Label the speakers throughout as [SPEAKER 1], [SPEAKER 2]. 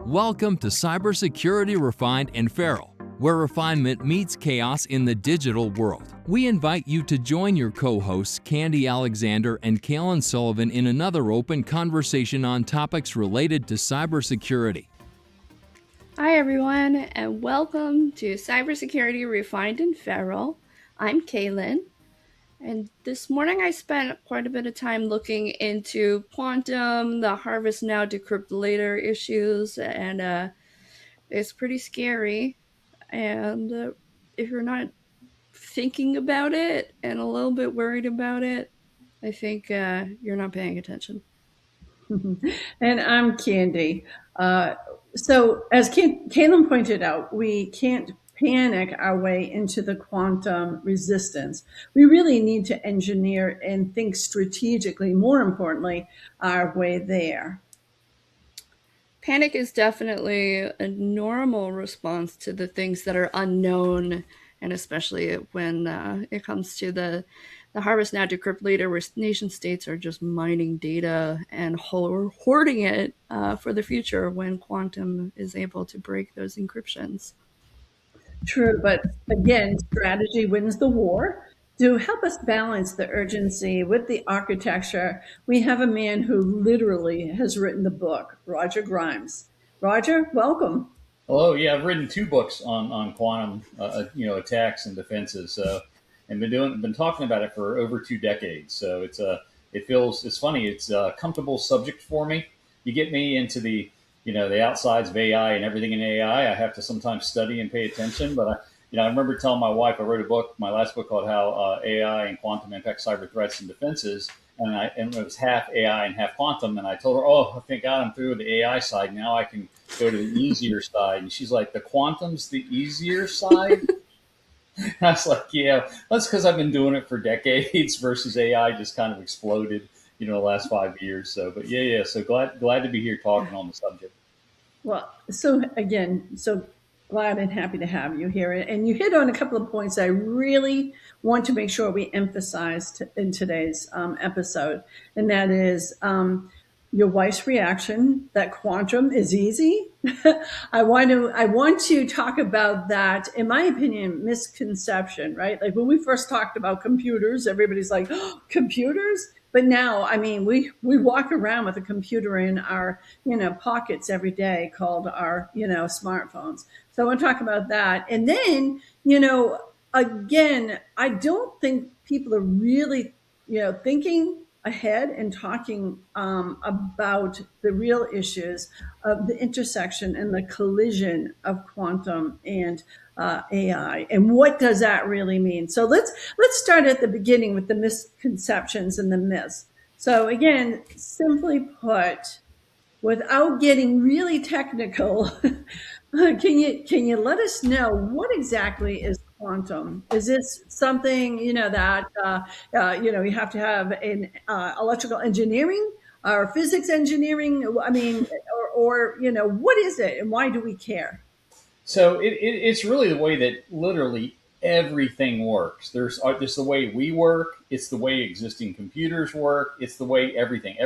[SPEAKER 1] Welcome to Cybersecurity Refined and Feral, where refinement meets chaos in the digital world. We invite you to join your co-hosts Candy Alexander and Cailin Sullivan in another open conversation on topics related to cybersecurity.
[SPEAKER 2] Hi everyone, and welcome to Cybersecurity Refined and Feral. I'm Cailin, and this morning I spent quite a bit of time looking into quantum, the harvest now, decrypt later issues, and it's pretty scary. And if you're not thinking about it and a little bit worried about it, I think you're not paying attention.
[SPEAKER 3] And I'm Candy. So, as Cailin pointed out, we can't panic our way into the quantum resistance. We really need to engineer and think strategically, more importantly, our way there.
[SPEAKER 2] Panic is definitely a normal response to the things that are unknown, and especially when it comes to the harvest now decrypt later, where nation states are just mining data and hoarding it for the future when quantum is able to break those encryptions.
[SPEAKER 3] True, but again, strategy wins the war. To help us balance the urgency with the architecture, we have a man who literally has written the book, Roger Grimes. Roger, welcome.
[SPEAKER 4] Hello. Yeah, I've written two books on quantum, attacks and defenses. And been talking about it for over 2 decades. So it's funny. It's a comfortable subject for me. You get me into the outsides of AI and everything in AI. I have to sometimes study and pay attention. But I remember telling my wife I wrote a book, my last book called How AI and Quantum Impact Cyber Threats and Defenses. And it was half AI and half quantum. And I told her, oh, thank God I'm through with the AI side. Now I can go to the easier side. And she's like, the quantum's the easier side? I was like, yeah, that's because I've been doing it for decades versus AI just kind of exploded, the last 5 years. So, but yeah. So glad to be here talking on the subject.
[SPEAKER 3] Well, so again, so glad and happy to have you here. And you hit on a couple of points I really want to make sure we emphasize in today's episode. And that is your wife's reaction that quantum is easy. I want to talk about that, in my opinion, misconception, right? Like when we first talked about computers, everybody's like, oh, computers? But now, I mean, we walk around with a computer in our, pockets every day called our, smartphones. So I want to talk about that. And then, again, I don't think people are really, thinking ahead and talking about the real issues of the intersection and the collision of quantum and AI, and what does that really mean? So let's start at the beginning with the misconceptions and the myths. So again, simply put, without getting really technical, can you let us know what exactly is quantum? Is this something that you have to have an electrical engineering or physics engineering? I mean, or what is it, and why do we care?
[SPEAKER 4] So it's really the way that literally everything works. There's the way we work. It's the way existing computers work. It's the way everything.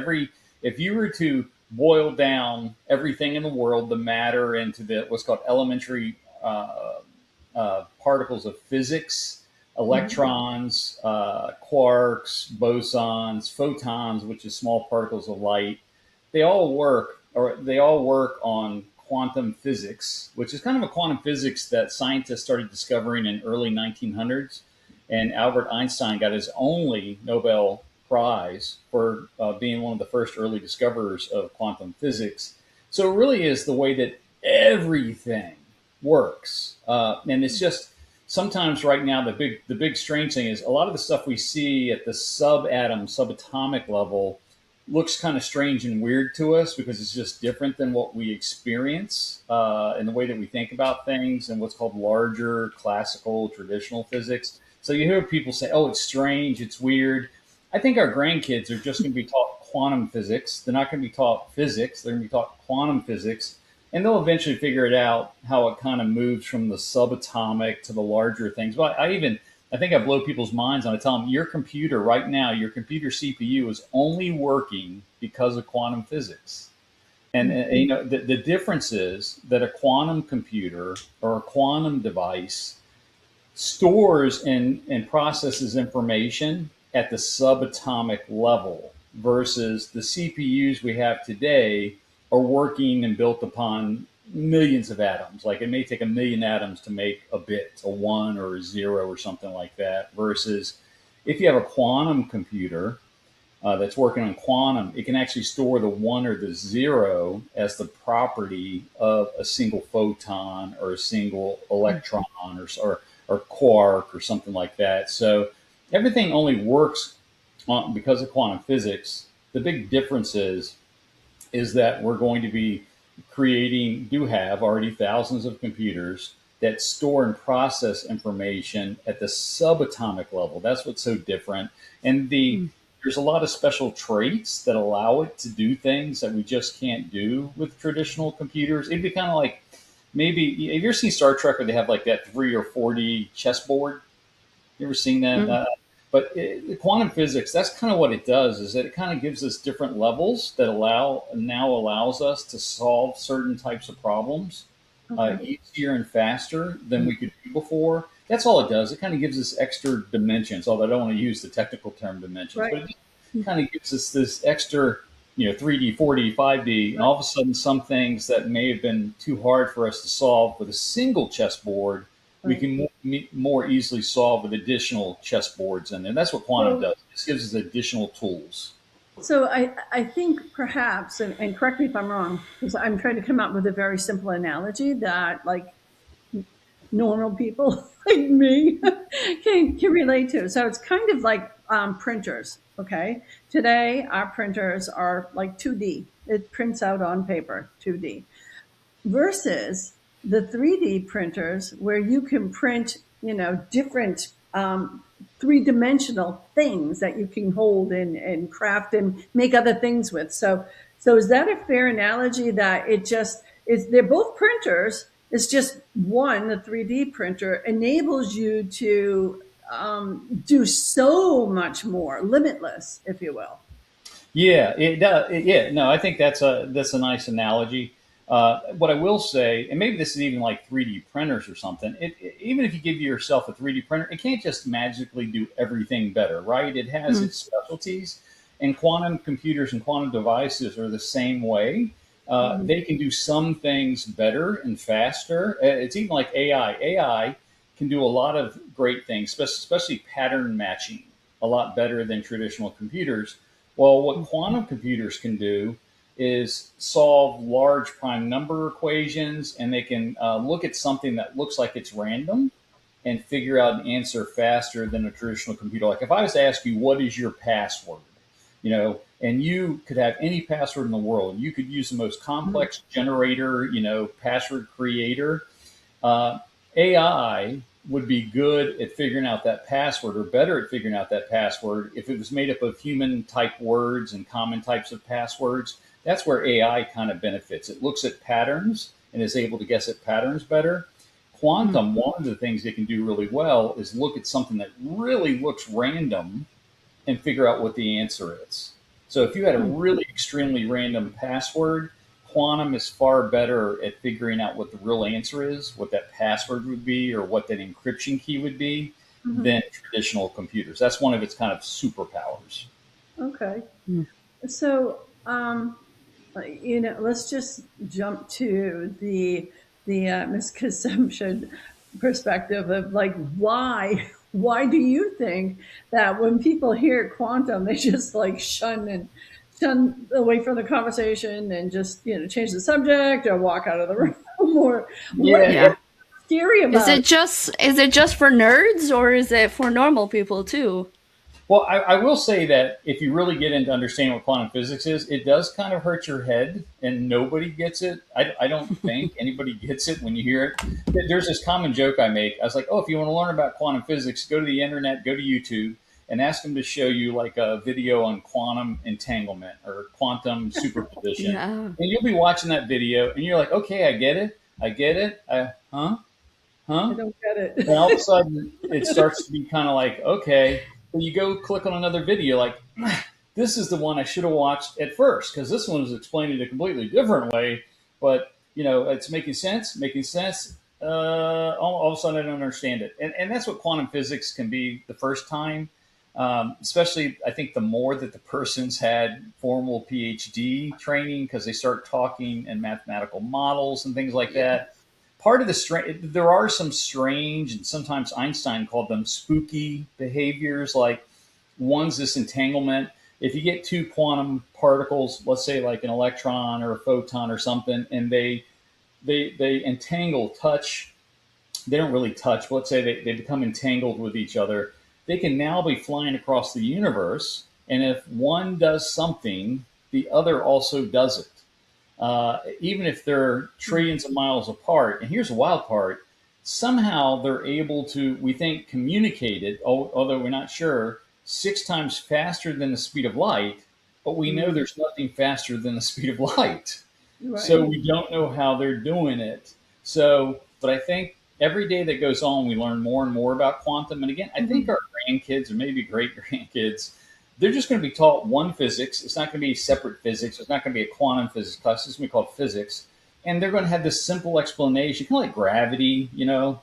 [SPEAKER 4] If you were to boil down everything in the world, the matter, into the what's called elementary particles of physics, electrons, quarks, bosons, photons, which is small particles of light, they all work on quantum physics, which is kind of a quantum physics that scientists started discovering in early 1900s. And Albert Einstein got his only Nobel Prize for being one of the first early discoverers of quantum physics. So it really is the way that everything works. And it's just sometimes right now the big strange thing is a lot of the stuff we see at the subatomic level looks kind of strange and weird to us because it's just different than what we experience in the way that we think about things and what's called larger classical traditional physics. So you hear people say, oh, it's strange, it's weird. I think our grandkids are just going to be taught quantum physics. They're not going to be taught physics. They're going to be taught quantum physics. And they'll eventually figure it out how it kind of moves from the subatomic to the larger things. But I think I blow people's minds when I tell them your computer right now, your computer CPU is only working because of quantum physics. And the difference is that a quantum computer or a quantum device stores and processes information at the subatomic level versus the CPUs we have today are working and built upon millions of atoms. Like it may take 1,000,000 atoms to make a bit, a one or a zero or something like that. Versus if you have a quantum computer that's working on quantum, it can actually store the one or the zero as the property of a single photon or a single electron or quark or something like that. So everything only works because of quantum physics. The big difference is that we're going to be have already thousands of computers that store and process information at the subatomic level. That's what's so different. And there's a lot of special traits that allow it to do things that we just can't do with traditional computers. It'd be kind of like maybe, have you ever seen Star Trek where they have like that 3 or 4D chessboard? You ever seen that? But quantum physics, that's kind of what it does, is that it kind of gives us different levels that allows us to solve certain types of problems easier and faster than we could do before. That's all it does. It kind of gives us extra dimensions, although I don't want to use the technical term dimensions, but it just kind of gives us this extra, 3D, 4D, 5D, and all of a sudden some things that may have been too hard for us to solve with a single chessboard, we can more easily solve with additional chessboards in there. And that's what quantum does. It just gives us additional tools.
[SPEAKER 3] So I think perhaps, and correct me if I'm wrong, because I'm trying to come up with a very simple analogy that like normal people like me can relate to. So it's kind of like printers, okay? Today, our printers are like 2D. It prints out on paper, 2D. Versus the 3D printers where you can print, different three-dimensional things that you can hold and craft and make other things with. So is that a fair analogy that it just is, they're both printers, it's just one, the 3D printer, enables you to do so much more, limitless, if you will.
[SPEAKER 4] Yeah, it does. No, I think that's a nice analogy. What I will say, and maybe this is even like 3D printers or something, even if you give yourself a 3D printer, it can't just magically do everything better, right? It has its specialties, and quantum computers and quantum devices are the same way. They can do some things better and faster. It's even like AI. AI can do a lot of great things, especially pattern matching, a lot better than traditional computers. Well, what quantum computers can do is solve large prime number equations, and they can look at something that looks like it's random and figure out an answer faster than a traditional computer. Like if I was to ask you, what is your password? And you could have any password in the world. You could use the most complex generator, password creator. AI would be good at figuring out that password, or better at figuring out that password if it was made up of human type words and common types of passwords. That's where AI kind of benefits. It looks at patterns and is able to guess at patterns better. Quantum, one of the things it can do really well is look at something that really looks random and figure out what the answer is. So if you had a really extremely random password, quantum is far better at figuring out what the real answer is, what that password would be, or what that encryption key would be, than traditional computers. That's one of its kind of superpowers.
[SPEAKER 3] Okay. So, let's just jump to the misconception perspective of like, why do you think that when people hear quantum, they just like shun away from the conversation and just change the subject or walk out of the room? Or what's scary about
[SPEAKER 2] it? Is it just for nerds, or is it for normal people too?
[SPEAKER 4] Well, I will say that if you really get into understanding what quantum physics is, it does kind of hurt your head, and nobody gets it. I don't think anybody gets it when you hear it. There's this common joke I make. I was like, if you want to learn about quantum physics, go to the internet, go to YouTube, and ask them to show you like a video on quantum entanglement or quantum superposition. And you'll be watching that video, and you're like, okay, I get it. I
[SPEAKER 3] don't get it.
[SPEAKER 4] And all of a sudden, it starts to be kind of like, okay. You go click on another video, like, this is the one I should have watched at first because this one was explained in a completely different way. But it's making sense, all of a sudden I don't understand it. And that's what quantum physics can be the first time. Especially, I think the more that the person's had formal PhD training because they start talking in mathematical models and things like that. Part of there are some strange, and sometimes Einstein called them spooky behaviors. Like one's this entanglement. If you get two quantum particles, let's say like an electron or a photon or something, and they entangle, touch, they don't really touch, but let's say they become entangled with each other. They can now be flying across the universe, and if one does something, the other also does it. Even if they're trillions of miles apart. And here's the wild part. Somehow they're able to, we think, communicate it, although we're not sure, 6 times faster than the speed of light, but we know there's nothing faster than the speed of light. Right. So we don't know how they're doing it. So, but I think every day that goes on, we learn more and more about quantum. And again, I think our grandkids or maybe great grandkids, they're just going to be taught one physics. It's not going to be separate physics. It's not going to be a quantum physics class. It's going to be called physics. And they're going to have this simple explanation, kind of like gravity.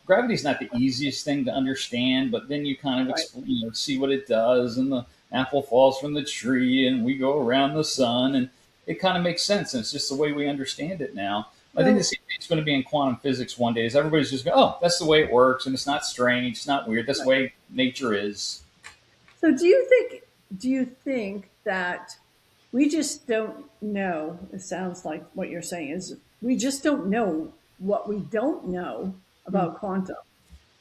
[SPEAKER 4] Gravity is not the easiest thing to understand, but then you kind of see what it does. And the apple falls from the tree and we go around the sun. And it kind of makes sense. And it's just the way we understand it now. I think the same thing's going to be in quantum physics one day. Is everybody's just going, oh, that's the way it works, and it's not strange, it's not weird. That's the way nature is.
[SPEAKER 3] So, do you think that we just don't know? It sounds like what you're saying is we just don't know what we don't know about quantum.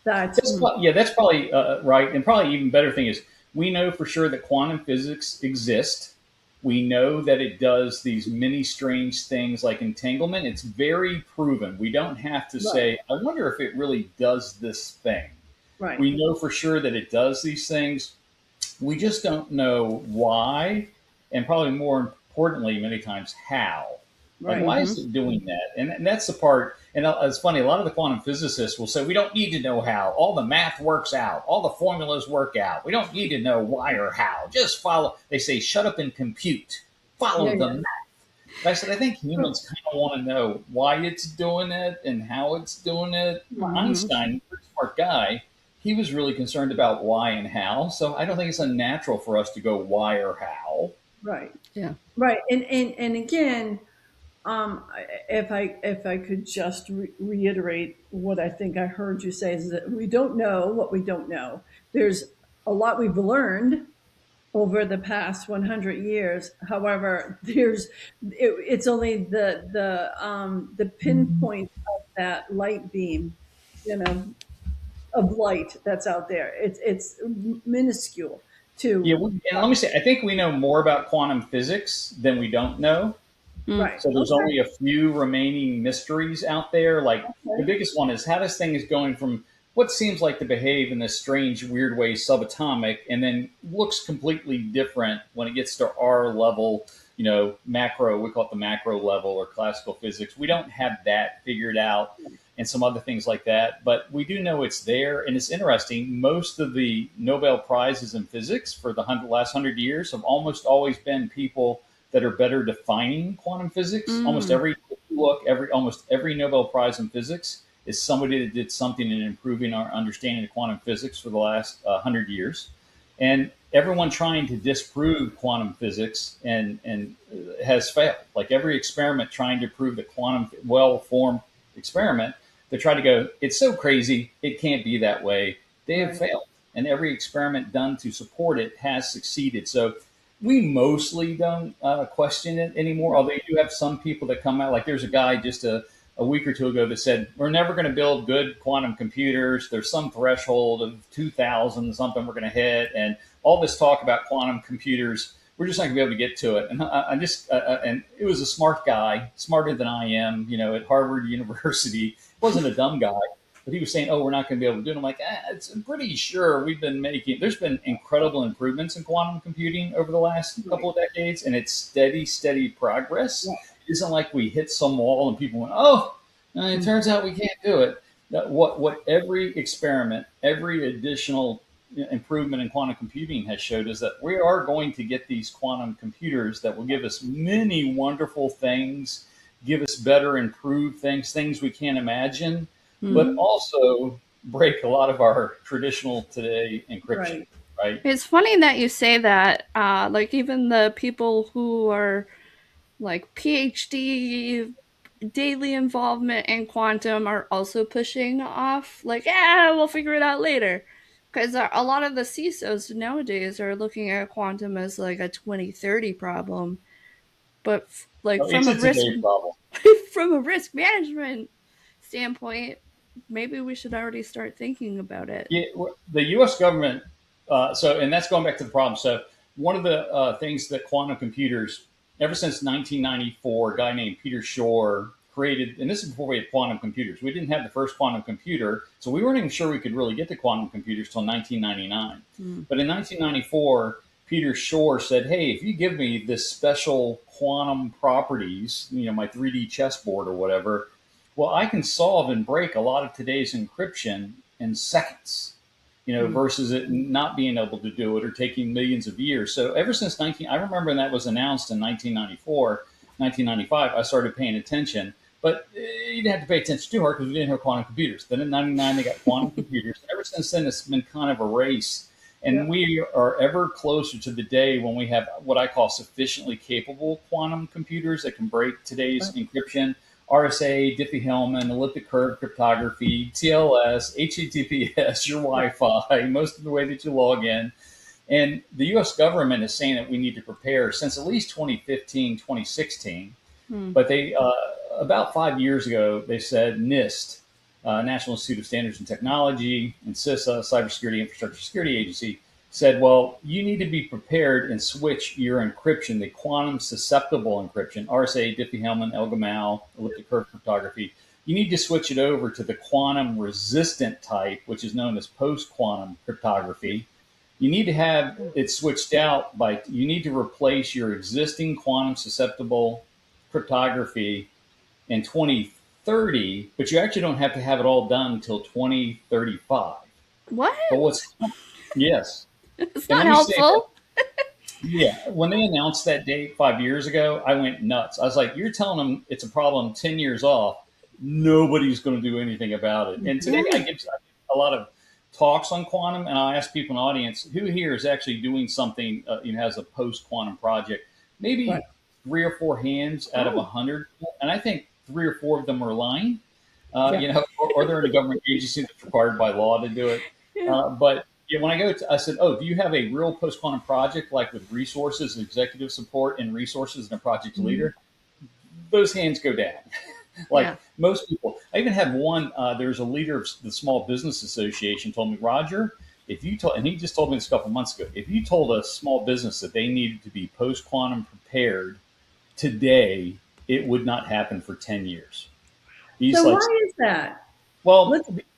[SPEAKER 4] That's probably right. And probably even better thing is we know for sure that quantum physics exists. We know that it does these many strange things like entanglement. It's very proven. We don't have to say, I wonder if it really does this thing.
[SPEAKER 3] Right.
[SPEAKER 4] We know for sure that it does these things. We just don't know why, and probably more importantly, many times how. Like, why is it doing that? And that's the part. And it's funny, a lot of the quantum physicists will say, we don't need to know how. All the math works out. All the formulas work out. We don't need to know why or how. Just follow. They say, shut up and compute. Follow the math. But I said, I think humans kind of want to know why it's doing it and how it's doing it. Einstein, pretty smart guy, he was really concerned about why and how. So I don't think it's unnatural for us to go why or how.
[SPEAKER 3] Right. Yeah. Right. And again, if I could just reiterate what I think I heard you say is that we don't know what we don't know. There's a lot we've learned over the past 100 years. However, it's only the pinpoint of that light beam, of light that's out there. It's minuscule to.
[SPEAKER 4] Yeah, and let me say, I think we know more about quantum physics than we don't know.
[SPEAKER 3] Right.
[SPEAKER 4] So there's only a few remaining mysteries out there. Like the biggest one is how this thing is going from what seems like to behave in this strange, weird way subatomic, and then looks completely different when it gets to our level, macro. We call it the macro level or classical physics. We don't have that figured out and some other things like that. But we do know it's there. And it's interesting. Most of the Nobel Prizes in physics for the last 100 years have almost always been people that are better defining quantum physics. Almost every Nobel Prize in physics is somebody that did something in improving our understanding of quantum physics for the last 100 years. And everyone trying to disprove quantum physics and has failed. Like every experiment trying to prove the quantum well-formed experiment, they try to go, it's so crazy, it can't be that way. They have failed. And every experiment done to support it has succeeded. So we mostly don't question it anymore, although you do have some people that come out. Like there's a guy just a week or two ago that said, we're never going to build good quantum computers. There's some threshold of 2000 something we're going to hit. And all this talk about quantum computers, we're just not going to be able to get to it. And and it was a smart guy, smarter than I am, at Harvard University. Wasn't a dumb guy. But he was saying, we're not going to be able to do it. I'm like, it's pretty sure there's been incredible improvements in quantum computing over the last couple of decades, and it's steady progress. Yeah. It isn't like we hit some wall and people went, it turns out we can't do it. What every experiment, every additional improvement in quantum computing has showed is that we are going to get these quantum computers that will give us many wonderful things, give us better, improved things we can't imagine, but also break a lot of our traditional today encryption, right?
[SPEAKER 2] It's funny that you say that. Like even the people who are like PhD daily involvement in quantum are also pushing off, like, yeah, we'll figure it out later. Because a lot of the CISOs nowadays are looking at quantum as like a 2030 problem, but like
[SPEAKER 4] So it's a today problem.
[SPEAKER 2] from a risk management standpoint, maybe we should already start thinking about it.
[SPEAKER 4] Yeah, the U.S. government. And that's going back to the problem. So, one of the things that quantum computers, ever since 1994, a guy named Peter Shor created, and this is before we had quantum computers. We didn't have the first quantum computer, so we weren't even sure we could really get to quantum computers till 1999. But in 1994, Peter Shor said, "Hey, if you give me this special quantum properties, my 3D chessboard or whatever, well, I can solve and break a lot of today's encryption in seconds, versus it not being able to do it or taking millions of years." So ever since I remember when that was announced in 1994, 1995, I started paying attention. But you didn't have to pay attention too hard because we didn't have quantum computers. Then in 99, they got quantum computers. Ever since then, it's been kind of a race. And we are ever closer to the day when we have what I call sufficiently capable quantum computers that can break today's encryption. RSA, Diffie-Hellman, elliptic curve cryptography, TLS, HTTPS, your Wi-Fi, most of the way that you log in. And the U.S. government is saying that we need to prepare since at least 2015, 2016. But they, about 5 years ago, they said NIST, National Institute of Standards and Technology, and CISA, Cybersecurity Infrastructure Security Agency, said, well, you need to be prepared and switch your encryption, the quantum susceptible encryption, RSA, Diffie-Hellman, ElGamal, elliptic curve cryptography. You need to switch it over to the quantum resistant type, which is known as post-quantum cryptography. You need to have it switched out you need to replace your existing quantum susceptible cryptography in 2030, but you actually don't have to have it all done until 2035.
[SPEAKER 2] What?
[SPEAKER 4] But yes.
[SPEAKER 2] It's not helpful.
[SPEAKER 4] When they announced that date 5 years ago, I went nuts. I was like, you're telling them it's a problem 10 years off. Nobody's going to do anything about it. And today I give a lot of talks on quantum, and I ask people in the audience, who here is actually doing something, has a post-quantum project? Maybe 3 or 4 hands out of 100. And I think 3 or 4 of them are lying, or they're in a government agency that's required by law to do it. But when I said, oh, do you have a real post-quantum project, like with resources, executive support, and resources, and a project leader? Those hands go down. Most people. I even had one, there's a leader of the Small Business Association told me, Roger, and he just told me this a couple of months ago, if you told a small business that they needed to be post-quantum prepared today, it would not happen for 10 years.
[SPEAKER 3] So why is that?
[SPEAKER 4] Well,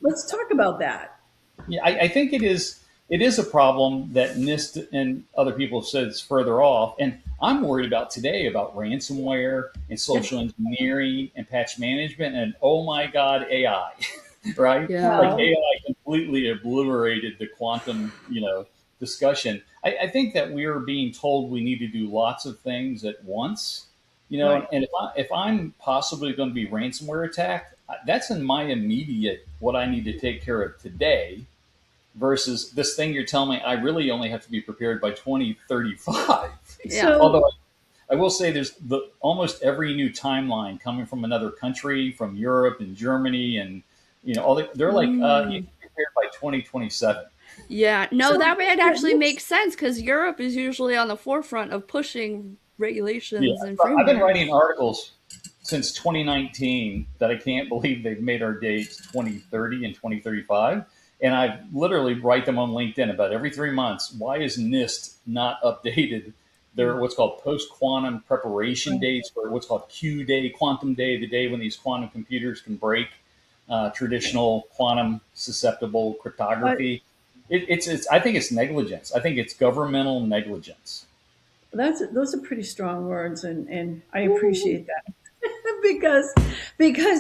[SPEAKER 3] let's talk about that.
[SPEAKER 4] Yeah, I think it is a problem that NIST and other people have said it's further off. And I'm worried about today about ransomware and social engineering and patch management and, oh my God, AI, right?
[SPEAKER 2] Yeah.
[SPEAKER 4] Like AI completely obliterated the quantum, discussion. I think that we are being told we need to do lots of things at once, and if I'm possibly going to be ransomware attacked, that's in my immediate, what I need to take care of today, versus this thing you're telling me I really only have to be prepared by 2035.
[SPEAKER 2] Yeah.
[SPEAKER 4] Although I will say there's almost every new timeline coming from another country, from Europe and Germany, and they're like you can be prepared by 2027.
[SPEAKER 2] Yeah, no, that would actually make sense because Europe is usually on the forefront of pushing regulations and frameworks.
[SPEAKER 4] I've been writing articles since 2019 that I can't believe they've made our dates 2030 and 2035. And I literally write them on LinkedIn about every 3 months. Why is NIST not updated their what's called post-quantum preparation dates, or what's called Q day, quantum day, the day when these quantum computers can break traditional quantum susceptible cryptography? It's I think it's negligence. I think it's governmental negligence.
[SPEAKER 3] Those are pretty strong words, and I appreciate that because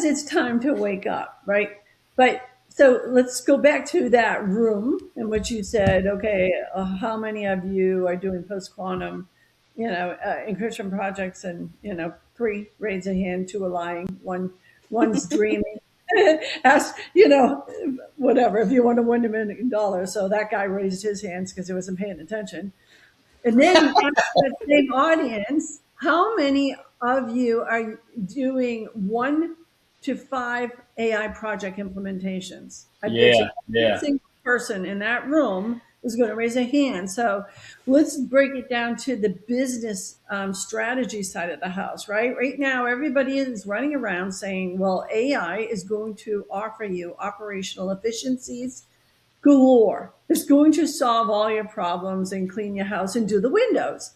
[SPEAKER 3] it's time to wake up, right? But So let's go back to that room in which you said, okay, how many of you are doing post quantum, encryption projects? And 3 raise a hand, 2 are lying, one's dreaming. Ask, whatever. If you want to win $1 million, so that guy raised his hands because he wasn't paying attention. And then ask that same audience, how many of you are doing 1 to 5 AI project implementations? I bet you every single person in that room is going to raise a hand. So let's break it down to the business strategy side of the house, right? Right now, everybody is running around saying, well, AI is going to offer you operational efficiencies galore. It's going to solve all your problems and clean your house and do the windows.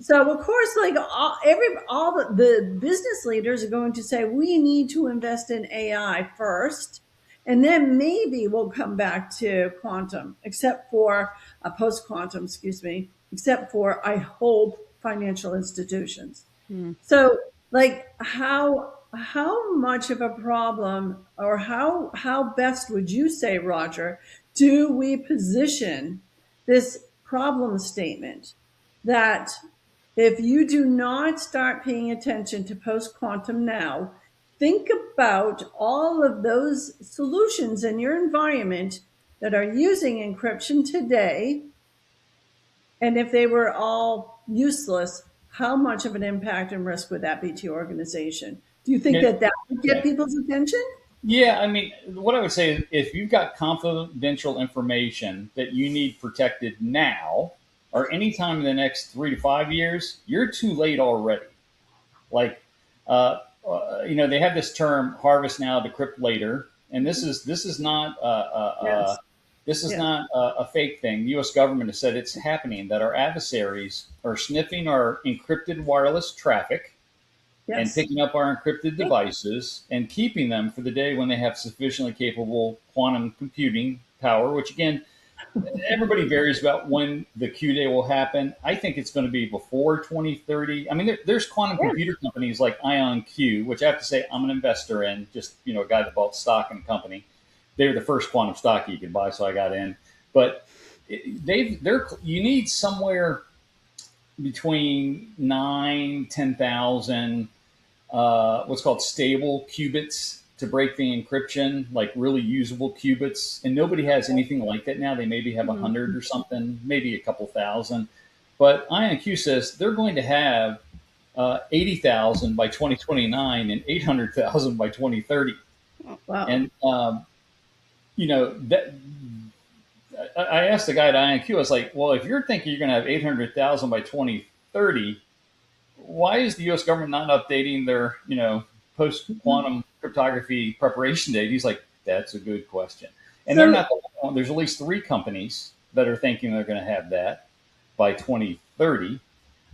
[SPEAKER 3] So of course, like all the business leaders are going to say, we need to invest in AI first, and then maybe we'll come back to quantum, except for post quantum, excuse me, except for, I hope, financial institutions. So like how much of a problem, or how best would you say, Roger, do we position this problem statement that if you do not start paying attention to post quantum now, think about all of those solutions in your environment that are using encryption today, and if they were all useless, how much of an impact and risk would that be to your organization? Do you think that would get people's attention?
[SPEAKER 4] Yeah, I mean, what I would say is if you've got confidential information that you need protected now or anytime in the next 3 to 5 years, you're too late already. Like, they have this term "harvest now, decrypt later," and this is not
[SPEAKER 3] Yes.
[SPEAKER 4] this is
[SPEAKER 3] Yeah.
[SPEAKER 4] not a fake thing. The U.S. government has said it's happening, that our adversaries are sniffing our encrypted wireless traffic and
[SPEAKER 3] Yes.
[SPEAKER 4] picking up our encrypted devices and keeping them for the day when they have sufficiently capable quantum computing power, which again, everybody varies about when the Q day will happen. I think it's going to be before 2030. I mean, there's quantum computer companies like IonQ, which I have to say I'm an investor in, just, a guy that bought stock in a company. They were the first quantum stock you could buy, so I got in. But you need somewhere between 10,000 what's called stable qubits to break the encryption, like really usable qubits. And nobody has anything like that now. They maybe have 100 or something, maybe a couple thousand. But IonQ says they're going to have 80,000 by 2029 and 800,000 by 2030.
[SPEAKER 3] Wow.
[SPEAKER 4] And, that I asked the guy at IonQ, I was like, well, if you're thinking you're going to have 800,000 by 2030, why is the U.S. government not updating their, post-quantum cryptography preparation date? He's like, that's a good question. And they're not the only one. There's at least 3 companies that are thinking they're going to have that by 2030.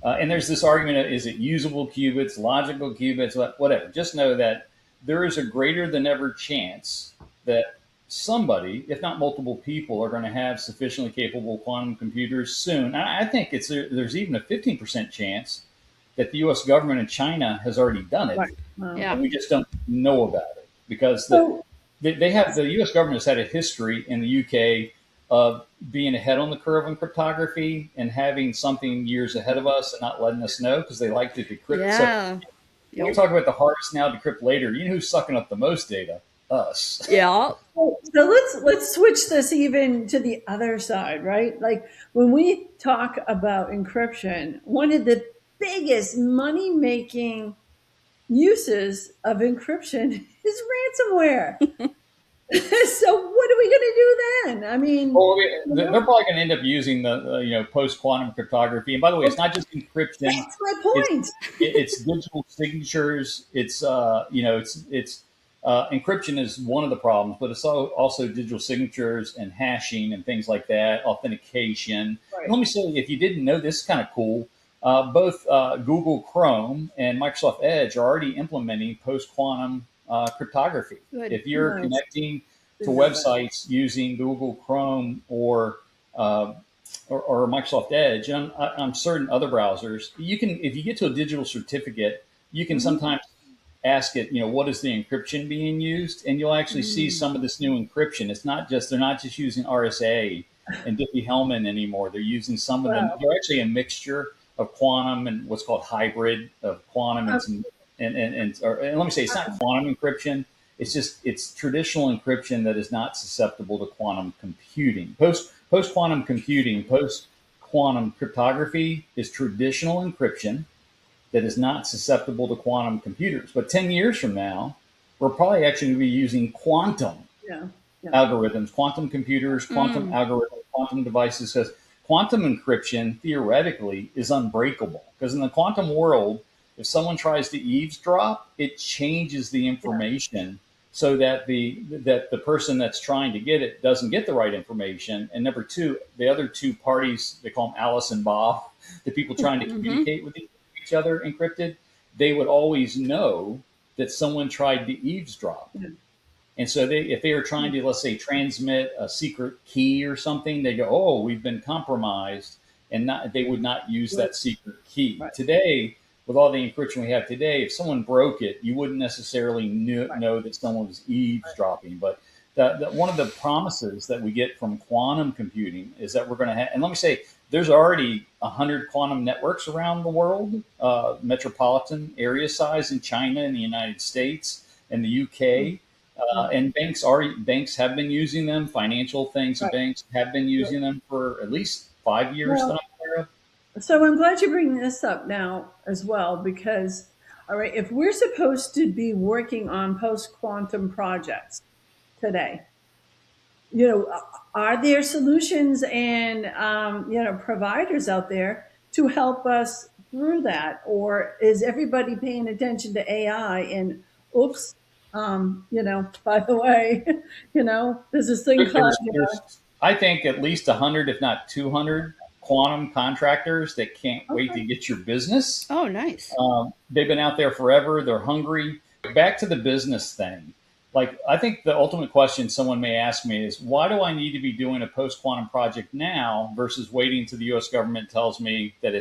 [SPEAKER 4] And there's this argument of, is it usable qubits, logical qubits, whatever. Just know that there is a greater than ever chance that somebody, if not multiple people, are going to have sufficiently capable quantum computers soon. I think there's even a 15% chance that the U.S. government in China has already done it.
[SPEAKER 3] Right.
[SPEAKER 2] Yeah.
[SPEAKER 4] We just don't know about it because the U.S. government has had a history in the U.K. of being ahead on the curve on cryptography and having something years ahead of us and not letting us know because they like to decrypt.
[SPEAKER 2] Yeah.
[SPEAKER 4] So when we talk about the harvest now, decrypt later, you know who's sucking up the most data? Us.
[SPEAKER 2] Yeah.
[SPEAKER 3] So let's switch this even to the other side, right? Like when we talk about encryption, one of the biggest money making uses of encryption is ransomware. So what are we going to do then? I mean,
[SPEAKER 4] well, they're probably going to end up using the post quantum cryptography. And by the way, it's not just encryption.
[SPEAKER 3] That's my point.
[SPEAKER 4] It's digital signatures. It's encryption is one of the problems, but it's also digital signatures and hashing and things like that, authentication.
[SPEAKER 3] Right.
[SPEAKER 4] Let me say, if you didn't know, this is kind of cool. Both Google Chrome and Microsoft Edge are already implementing post-quantum cryptography.
[SPEAKER 2] Good.
[SPEAKER 4] If you're connecting to websites using Google Chrome or Microsoft Edge, and I'm certain other browsers, you can, if you get to a digital certificate, you can sometimes ask it, what is the encryption being used? And you'll actually see some of this new encryption. They're not just using RSA and Diffie-Hellman anymore. They're using some of them. They're actually a mixture of quantum and what's called hybrid of quantum and let me say, it's not quantum encryption. It's traditional encryption that is not susceptible to quantum computing. Post quantum computing, post quantum cryptography is traditional encryption that is not susceptible to quantum computers. But 10 years from now, we're probably actually going to be using quantum algorithms, quantum computers, quantum algorithms, quantum devices. Because quantum encryption theoretically is unbreakable. Because in the quantum world, if someone tries to eavesdrop, it changes the information so that the person that's trying to get it doesn't get the right information. And number two, the other two parties, they call them Alice and Bob, the people trying to communicate with each other encrypted, they would always know that someone tried to eavesdrop. And so if they are trying to, let's say, transmit a secret key or something, they go, oh, we've been compromised, and they would not use that secret key. Today, with all the encryption we have today, if someone broke it, you wouldn't necessarily know that someone was eavesdropping. But one of the promises that we get from quantum computing is that we're going to have, and let me say, there's already 100 quantum networks around the world, metropolitan area size in China and the United States and the UK. And banks have been using them. Financial things, banks have been using them for at least 5 years that I'm aware of.
[SPEAKER 3] So I'm glad you're bringing this up now as well, because, all right, if we're supposed to be working on post-quantum projects today, are there solutions and, providers out there to help us through that? Or is everybody paying attention to AI and, oops, by the way, there's this thing called,
[SPEAKER 4] I think at least 100, if not 200 quantum contractors that can't wait to get your business.
[SPEAKER 2] Oh, nice.
[SPEAKER 4] They've been out there forever. They're hungry. Back to the business thing. Like, I think the ultimate question someone may ask me is, why do I need to be doing a post-quantum project now versus waiting until the U.S. government tells me that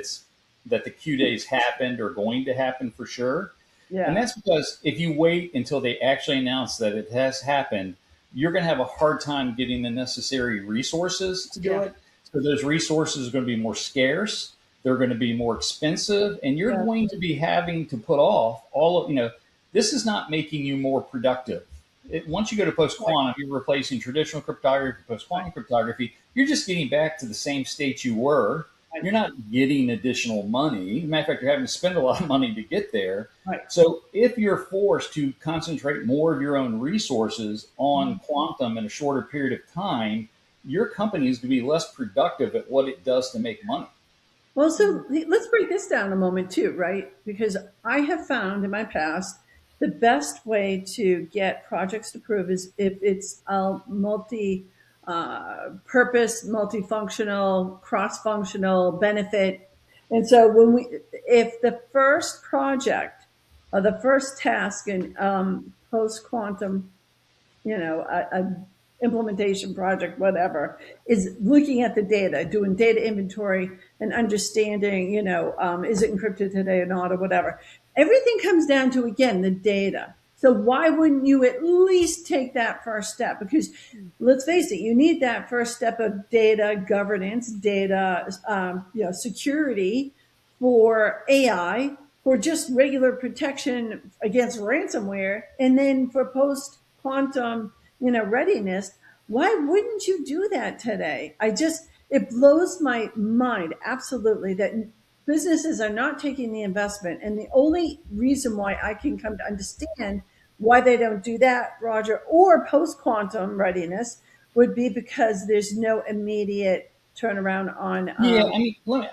[SPEAKER 4] the Q days happened or going to happen for sure? Yeah. And that's because if you wait until they actually announce that it has happened, you're going to have a hard time getting the necessary resources to do it. So those resources are going to be more scarce. They're going to be more expensive, and you're going to be having to put off all of, this is not making you more productive. Once you go to post-quantum, you're replacing traditional cryptography, post-quantum cryptography. You're just getting back to the same state you were. You're not getting additional money. As a matter of fact, you're having to spend a lot of money to get there. Right. So if you're forced to concentrate more of your own resources on quantum in a shorter period of time, your company is going to be less productive at what it does to make money.
[SPEAKER 3] Well, so let's break this down a moment too, right? Because I have found in my past, the best way to get projects approved is if it's a multi-purpose, multifunctional, cross-functional benefit. And so if the first project or the first task in post-quantum, a implementation project, whatever, is looking at the data, doing data inventory and understanding, is it encrypted today or not, or whatever. Everything comes down to, again, the data. So why wouldn't you at least take that first step? Because let's face it, you need that first step of data governance, data, security for AI, for just regular protection against ransomware, and then for post-quantum readiness. Why wouldn't you do that today? It blows my mind absolutely that businesses are not taking the investment. And the only reason why I can come to understand why they don't do that, Roger, or post-quantum readiness would be because there's no immediate turnaround on.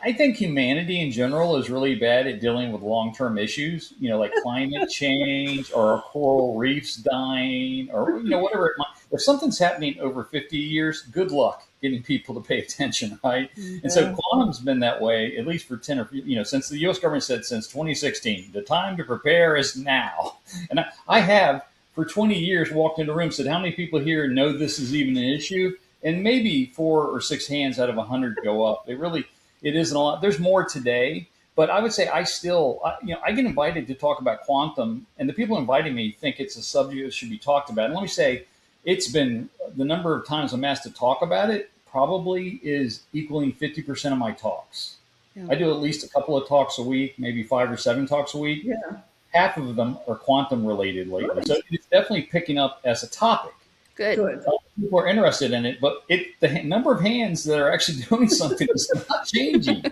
[SPEAKER 4] I think humanity in general is really bad at dealing with long-term issues, like climate change or coral reefs dying or, whatever it might. If something's happening over 50 years, good luck getting people to pay attention, right? Mm-hmm. And so quantum's been that way, at least for 10 or, since the U.S. government said since 2016, the time to prepare is now. And I have, for 20 years, walked into a room and said, how many people here know this is even an issue? And maybe 4 or 6 hands out of 100 go up. It isn't a lot. There's more today, But I would say I still, I get invited to talk about quantum, and the people inviting me think it's a subject that should be talked about. And let me say, it's been the number of times I'm asked to talk about it probably is equaling 50% of my talks.
[SPEAKER 2] Yeah.
[SPEAKER 4] I do at least a couple of talks a week, maybe 5 or 7 talks a week.
[SPEAKER 3] Yeah.
[SPEAKER 4] Half of them are quantum related lately.
[SPEAKER 3] Good.
[SPEAKER 4] So it's definitely picking up as a topic.
[SPEAKER 2] Good.
[SPEAKER 3] Good.
[SPEAKER 4] People are interested in it, but the number of hands that are actually doing something is not changing.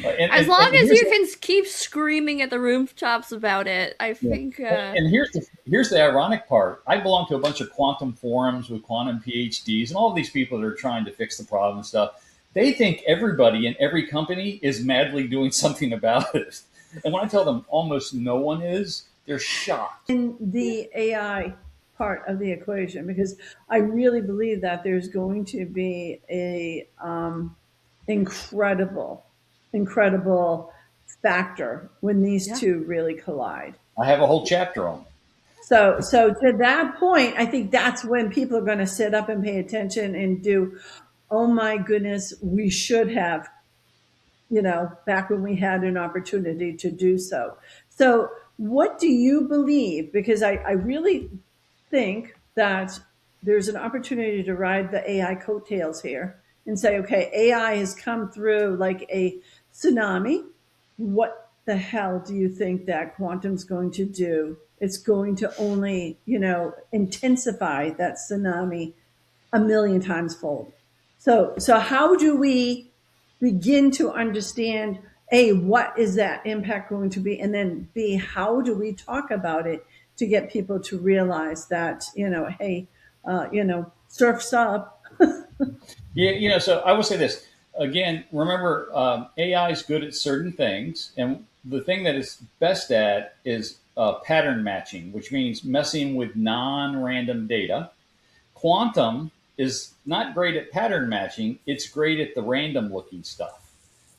[SPEAKER 2] As long as you can keep screaming at the rooftops about it, I think.
[SPEAKER 4] And here's the ironic part. I belong to a bunch of quantum forums with quantum PhDs, and all of these people that are trying to fix the problem and stuff. They think everybody in every company is madly doing something about it. And when I tell them almost no one is, they're shocked.
[SPEAKER 3] In the AI part of the equation, because I really believe that there's going to be a incredible factor when these two really collide.
[SPEAKER 4] I have a whole chapter on it.
[SPEAKER 3] So to that point, I think that's when people are going to sit up and pay attention and do, oh my goodness, we should have, back when we had an opportunity to do so. So what do you believe? Because I really think that there's an opportunity to ride the AI coattails here and say, okay, AI has come through like a tsunami. What the hell do you think that quantum's going to do? It's going to only, intensify that tsunami a million times fold. So how do we begin to understand, A, what is that impact going to be? And then B, how do we talk about it to get people to realize that, hey, surf's up.
[SPEAKER 4] Yeah, so I will say this. Again, remember, AI is good at certain things. And the thing that it's best at is pattern matching, which means messing with non-random data. Quantum is not great at pattern matching. It's great at the random looking stuff.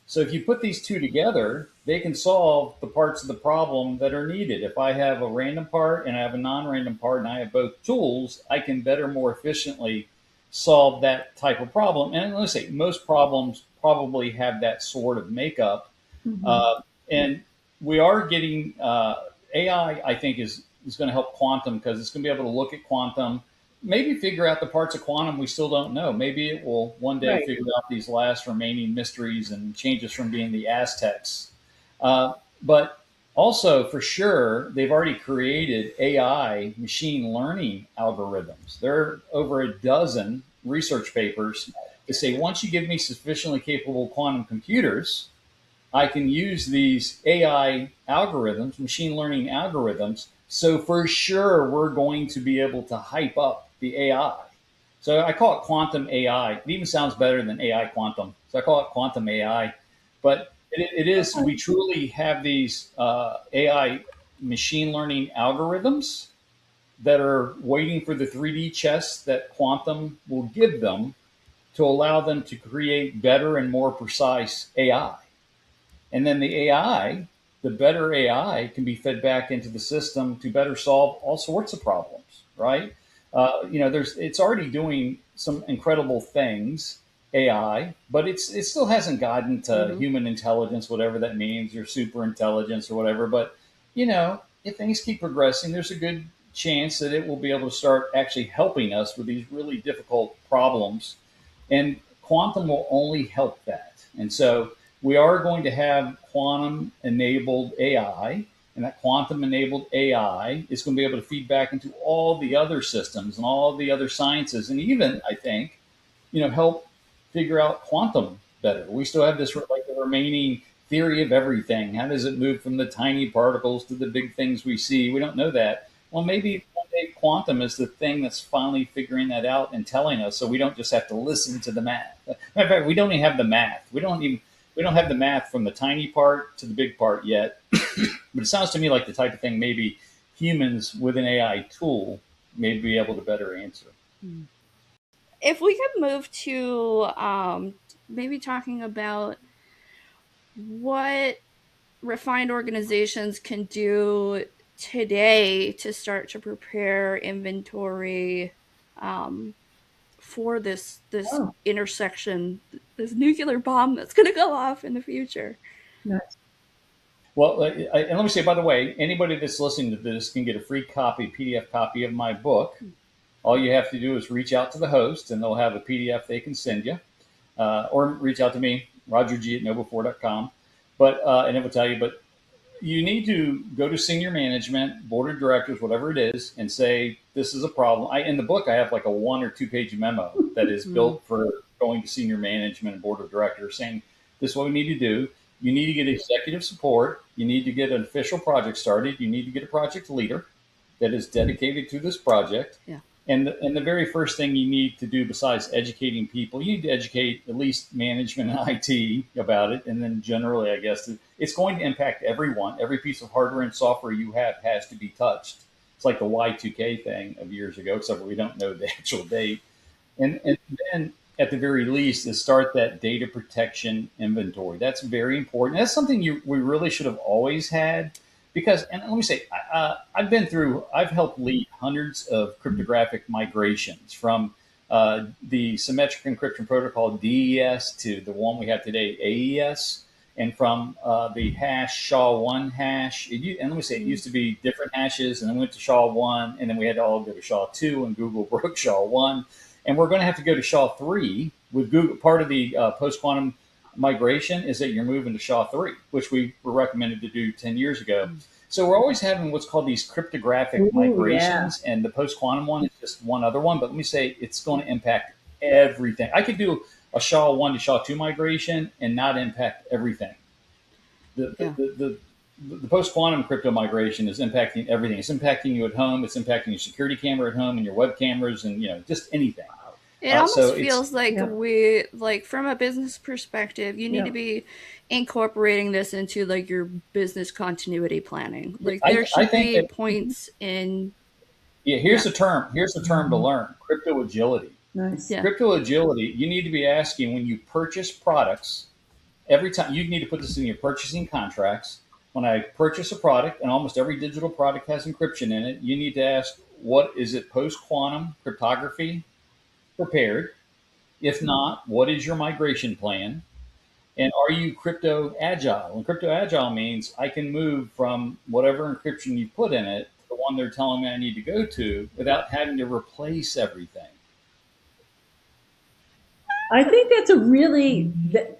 [SPEAKER 4] So if you put these two together, they can solve the parts of the problem that are needed. If I have a random part and I have a non-random part and I have both tools, I can better, more efficiently solve that type of problem. And let's say most problems probably have that sort of makeup. Mm-hmm. And we are getting AI, I think, is going to help quantum because it's going to be able to look at quantum, maybe figure out the parts of quantum we still don't know. Maybe it will one day figure out these last remaining mysteries and change us from being the Aztecs. But also, for sure, they've already created AI machine learning algorithms. There are over a dozen research papers that say once you give me sufficiently capable quantum computers, I can use these AI algorithms, machine learning algorithms. So for sure, we're going to be able to hype up the AI. So I call it quantum AI. It even sounds better than AI quantum. So I call it quantum AI. But it is, we truly have these AI machine learning algorithms that are waiting for the 3D chess that quantum will give them to allow them to create better and more precise AI. And then the AI, the better AI can be fed back into the system to better solve all sorts of problems, right? It's already doing some incredible things, AI, but it still hasn't gotten to human intelligence, whatever that means, or super intelligence or whatever. But, if things keep progressing, there's a good chance that it will be able to start actually helping us with these really difficult problems. And quantum will only help that. And so we are going to have quantum enabled AI, and that quantum enabled AI is going to be able to feed back into all the other systems and all the other sciences, and even, I think, help figure out quantum better. We still have this like the remaining theory of everything. How does it move from the tiny particles to the big things we see? We don't know that. Well, maybe one day quantum is the thing that's finally figuring that out and telling us, so we don't just have to listen to the math. In fact, we don't even have the math. We don't have the math from the tiny part to the big part yet. But it sounds to me like the type of thing maybe humans with an AI tool may be able to better answer.
[SPEAKER 2] If we could move to maybe talking about what refined organizations can do today to start to prepare inventory for this intersection, this nuclear bomb that's going to go off in the future.
[SPEAKER 3] Nice.
[SPEAKER 4] Well, and let me say, by the way, anybody that's listening to this can get a free copy, PDF copy of my book. All you have to do is reach out to the host, and they'll have a PDF they can send you, or reach out to me, rogerg@noble4.com. But and it will tell you. But you need to go to senior management, board of directors, whatever it is, and say this is a problem. In the book, I have like a 1 or 2 page memo that is built for going to senior management and board of directors, saying this is what we need to do. You need to get executive support. You need to get an official project started. You need to get a project leader that is dedicated to this project.
[SPEAKER 2] Yeah.
[SPEAKER 4] And the very first thing you need to do, besides educating people, you need to educate at least management and IT about it. And then generally, I guess, it's going to impact everyone. Every piece of hardware and software you have has to be touched. It's like the Y2K thing of years ago, except we don't know the actual date. And then at the very least is start that data protection inventory. That's very important. That's something we really should have always had. Because, and let me say, I've helped lead hundreds of cryptographic migrations from the symmetric encryption protocol DES to the one we have today, AES, and from the hash SHA-1 hash. And let me say, it used to be different hashes, and then went to SHA-1, and then we had to all go to SHA-2, and Google broke SHA-1. And we're going to have to go to SHA-3 with Google. Part of the post-quantum migration is that you're moving to SHA-3, which we were recommended to do 10 years ago. So we're always having what's called these cryptographic migrations, and the post-quantum one is just one other one. But let me say, it's going to impact everything. I could do a SHA-1 to SHA-2 migration and not impact everything. The post-quantum crypto migration is impacting everything. It's impacting you at home. It's impacting your security camera at home and your web cameras and just anything.
[SPEAKER 2] It almost feels like from a business perspective, you need to be incorporating this into like your business continuity planning. Like there should be points in.
[SPEAKER 4] Yeah, here's the term. Here's the term to learn: crypto agility.
[SPEAKER 3] Nice.
[SPEAKER 2] Yeah.
[SPEAKER 4] Crypto agility. You need to be asking when you purchase products. Every time you need to put this in your purchasing contracts. When I purchase a product, and almost every digital product has encryption in it, you need to ask, what is it post-quantum cryptography prepared? If not, what is your migration plan? And are you crypto agile? And crypto agile means I can move from whatever encryption you put in it to the one they're telling me I need to go to without having to replace everything.
[SPEAKER 3] I think that's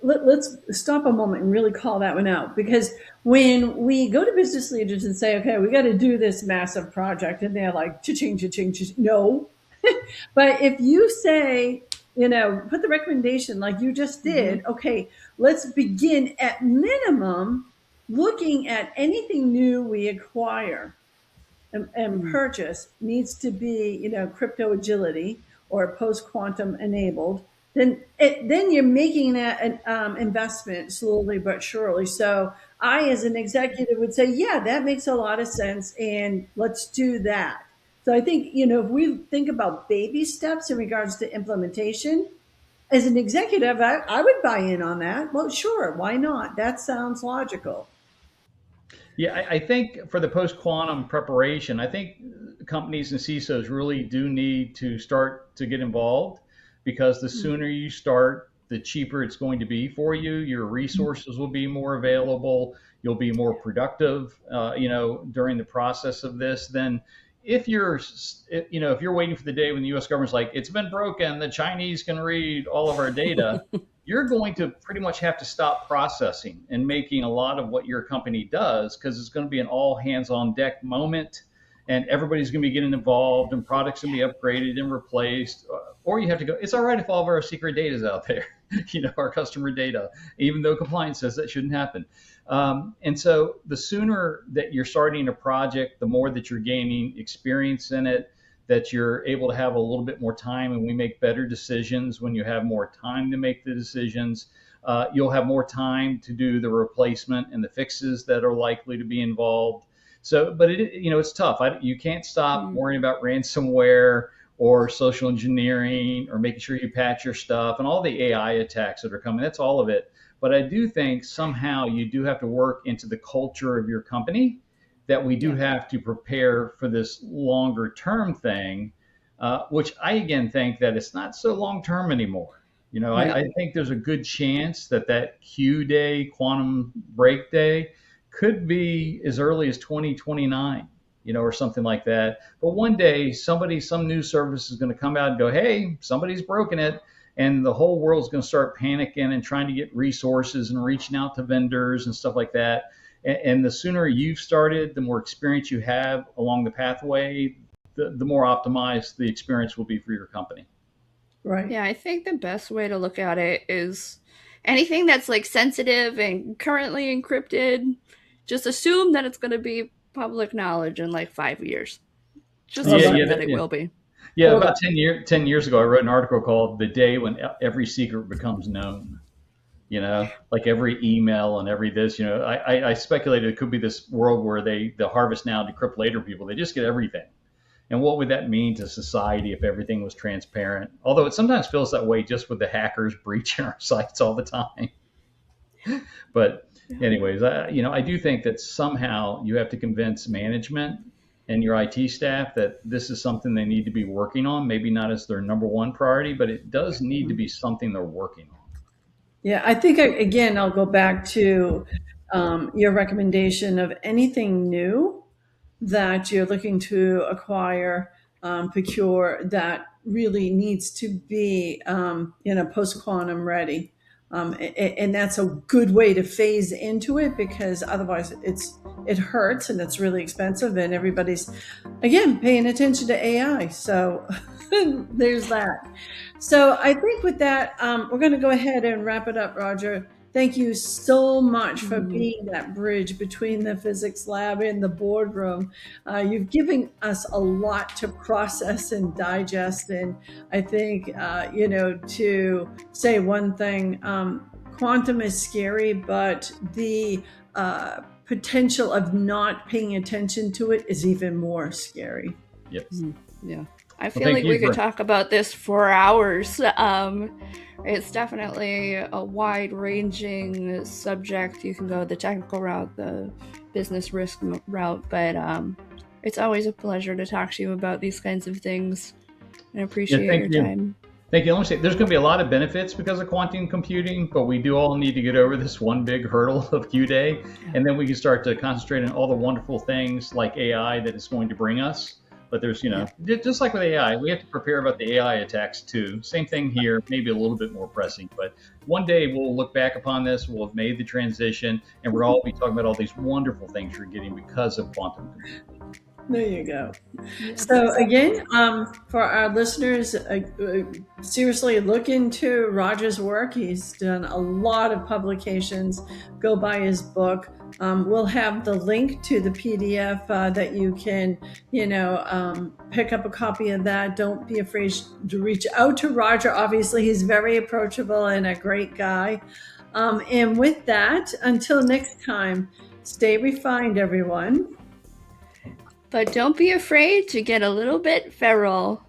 [SPEAKER 3] let's stop a moment and really call that one out, because when we go to business leaders and say, okay, we got to do this massive project, and they're like, cha-ching, cha-ching, cha-ching. No. But if you say, put the recommendation like you just did, okay, let's begin at minimum looking at anything new we acquire and purchase needs to be, crypto agility or post-quantum enabled. Then you're making that an investment slowly but surely. So I, as an executive, would say, yeah, that makes a lot of sense, and let's do that. So I think, if we think about baby steps in regards to implementation, as an executive, I would buy in on that. Well, sure, why not? That sounds logical.
[SPEAKER 4] Yeah, I think for the post-quantum preparation, I think companies and CISOs really do need to start to get involved, because the sooner you start, the cheaper it's going to be for you. Your resources will be more available. You'll be more productive, during the process of this. Then if you're waiting for the day when the U.S. government's like, it's been broken, the Chinese can read all of our data, you're going to pretty much have to stop processing and making a lot of what your company does, because it's going to be an all hands on deck moment, and everybody's going to be getting involved, and products going to be upgraded and replaced. Or you have to go, it's all right if all of our secret data is out there, our customer data, even though compliance says that shouldn't happen. And so the sooner that you're starting a project, the more that you're gaining experience in it, that you're able to have a little bit more time, and we make better decisions when you have more time to make the decisions. You'll have more time to do the replacement and the fixes that are likely to be involved. So, but it's tough. You can't stop worrying about ransomware or social engineering or making sure you patch your stuff and all the AI attacks that are coming. That's all of it. But I do think somehow you do have to work into the culture of your company that we do have to prepare for this longer term thing, which I again think that it's not so long term anymore. I think there's a good chance that Q day, quantum break day, could be as early as 2029, or something like that. But one day, some news service is going to come out and go, hey, somebody's broken it. And the whole world's going to start panicking and trying to get resources and reaching out to vendors and stuff like that. And the sooner you've started, the more experience you have along the pathway, the more optimized the experience will be for your company.
[SPEAKER 3] Right.
[SPEAKER 2] Yeah, I think the best way to look at it is anything that's like sensitive and currently encrypted, just assume that it's going to be public knowledge in like 5 years. Just assume that it will be.
[SPEAKER 4] Yeah, about 10 years ago, I wrote an article called "The Day When Every Secret Becomes Known." Like every email and every this. I speculated it could be this world where the harvest now, decrypt later people, they just get everything. And what would that mean to society if everything was transparent? Although it sometimes feels that way just with the hackers breaching our sites all the time. But anyways, I do think that somehow you have to convince management and your IT staff that this is something they need to be working on. Maybe not as their number one priority, but it does need to be something they're working on.
[SPEAKER 3] Yeah, I think, again, I'll go back to your recommendation of anything new that you're looking to acquire, procure, that really needs to be, post-quantum ready. And that's a good way to phase into it, because otherwise it hurts and it's really expensive, and everybody's, again, paying attention to AI. So there's that. So I think with that, we're going to go ahead and wrap it up, Roger. Thank you so much for being that bridge between the physics lab and the boardroom. You've given us a lot to process and digest. And I think, to say one thing, quantum is scary, but the potential of not paying attention to it is even more scary.
[SPEAKER 4] Yep.
[SPEAKER 2] Yeah. I feel like we could talk about this for hours. It's definitely a wide-ranging subject. You can go the technical route, the business risk route, but it's always a pleasure to talk to you about these kinds of things. I appreciate your time.
[SPEAKER 4] Thank you. Let me say, there's going to be a lot of benefits because of quantum computing, but we do all need to get over this one big hurdle of Q-Day, and then we can start to concentrate on all the wonderful things like AI that it's going to bring us. But there's, just like with AI, we have to prepare about the AI attacks too. Same thing here, maybe a little bit more pressing. But one day we'll look back upon this, we'll have made the transition, and we'll all be talking about all these wonderful things you're getting because of quantum computing.
[SPEAKER 3] There you go. So again, for our listeners, seriously look into Roger's work. He's done a lot of publications. Go buy his book. We'll have the link to the PDF that you can, pick up a copy of that. Don't be afraid to reach out to Roger. Obviously, he's very approachable and a great guy. And with that, until next time, stay refined, everyone.
[SPEAKER 2] But don't be afraid to get a little bit feral.